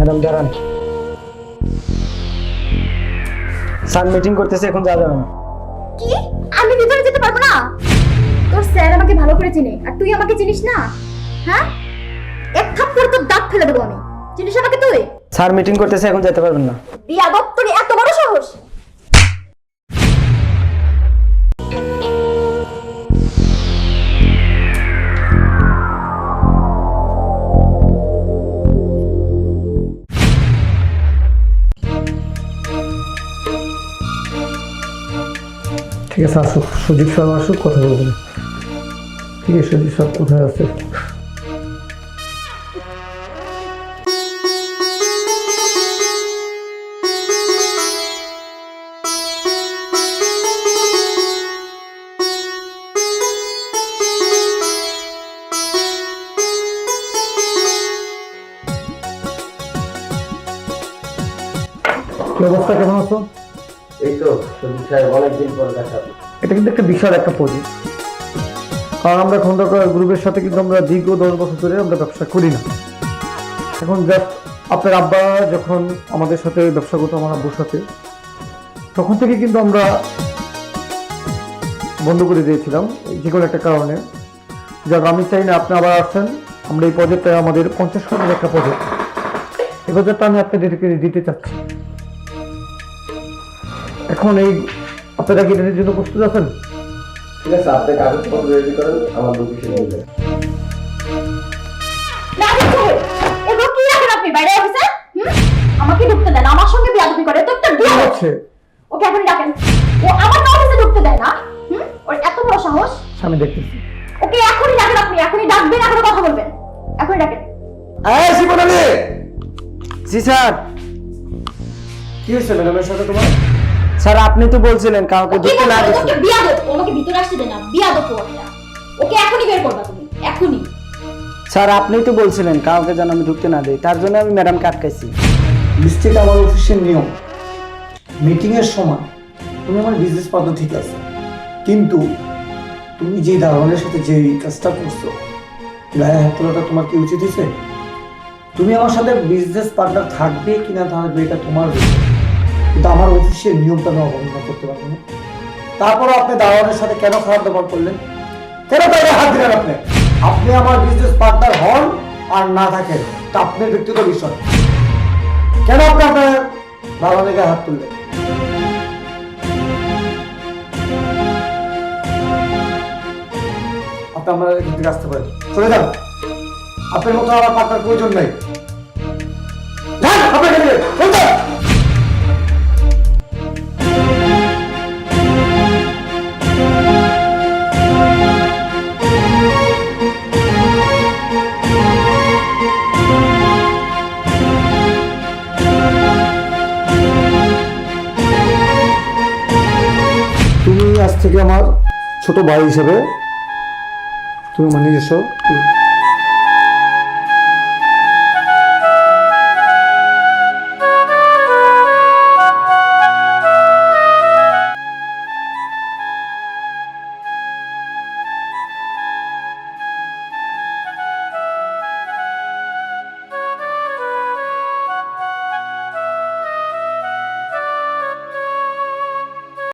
Madam দাঁড়ান। Sir meeting করতেছে, এখন যাওয়া যাবে না। কি? আমি ভিতরে যেতে পারবো না? তোর স্যার আমাকে ভালো করে চিনে, আর তুই আমাকে চিনিস না? হ্যাঁ, এক থাপ্পড় তোর দাঁত ফেলে দেবো আমি। চিনিস আমাকে তুই? স্যার মিটিং করতেছে, এখন যেতে পারবেন না। বিয়াদব, তোর এত বড় সাহস! ঠিক আছে, আসুক সুজিত স্যার, আসুক, কথা বলবেন। ঠিক আছে, সুজিত স্যার কোথায় আছে? কি অবস্থা, কেমন আছো? এই তো সুজিত সাহেব, অনেকদিন পর দেখা। এটা কিন্তু একটা বিশাল একটা প্রজেক্ট, কারণ আমরা খন্দকার গ্রুপের সাথে কিন্তু আমরা দীর্ঘ 10 বছর ধরে আমরা ব্যবসা করি না। এখন জাস্ট আপনার আব্বা যখন আমাদের সাথে ব্যবসা করতো, আমার আব্বুর সাথে, তখন থেকে কিন্তু আমরা বন্ধ করে দিয়েছিলাম যে কোনো একটা কারণে। যাক, আমি চাই না আপনি আবার আসছেন। আমরা এই প্রজেক্টটা আমাদের 50 কোটির একটা প্রজেক্ট, এই প্রজেক্টটা আমি আপনাদেরকে দিতে চাচ্ছি। এখন এই আপনারা কি এটার জন্য প্রস্তুত আছেন? ঠিক আছে, আপনি কাগজপত্র রেডি করেন, আমার লোকেশন দিবেন। রাজীব সাহেব, এগুলো কি রাখেন আপনি বাইরে অফিসে? আমাকে ঢুকতে দেন, আমার সঙ্গে বিয়াদবি করে, তো কি হচ্ছে? ওকে এখন ডাকেন। ও আমার অফিসে ঢুকতে দেয় না। ওর এত বড় সাহস! আমি দেখতেছি। ওকে এখনই ডাকেন, আপনি এখনই ডাকবেন, এখনই কথা বলবেন, এখনই ডাকেন। জি স্যার। কি হয়েছে ম্যাডামের সাথে তোমার? স্যার, আপনি তো বলছিলেন কাউকে ঢুকতে না দিতে। ওকে বিয়াদব, আমাকে ভিতরে আসতে দেন না, বিয়াদব ওটা। ওকে এখনই বের করবা তুমি, এখনই। স্যার, আপনি তো বলছিলেন কাউকে যেন আমি ঢুকতে না দেই, তার জন্য আমি ম্যাডামকে আটকাইছি। মিস্টেক আমার অফিসের নিয়ম। মিটিং এর সময় তুমি আমার বিজনেস পার্টনার ঠিক আছে, কিন্তু তুমি যে দারোয়ানের সাথে যে কাজটা করছো, গায়ে হাত তোলাটা তোমার কি উচিত হয়েছে? তুমি আমার সাথে বিজনেস পার্টনার থাকবে কিনা থাকবে এটা তোমার বিষয়, কিন্তু আমার অফিসের নিয়মটা আমি অবমাননা করতে পারবো না। তারপরও আপনি দারোয়ানের সাথে কেন খারাপ ব্যবহার করলেন? কেন গায়ে হাত দিলেন? আপনি আপনি আমার বিজনেস পার্টনার হন আর না থাকেন, তা আপনার ব্যক্তিগত বিষয়। কেন আপনি আপনার দারোয়ানের গায়ে হাত তুললেন? আপনি আমার এখান থেকে আসতে পারেন, চলে যান। আপনার মতো আমার পার্টনার প্রয়োজন নেই। যান, আপনি এখান থেকে চলে যান। তুমি আজ থেকে আমার ছোট ভাই হিসেবে, তুমি আমার নিজস্ব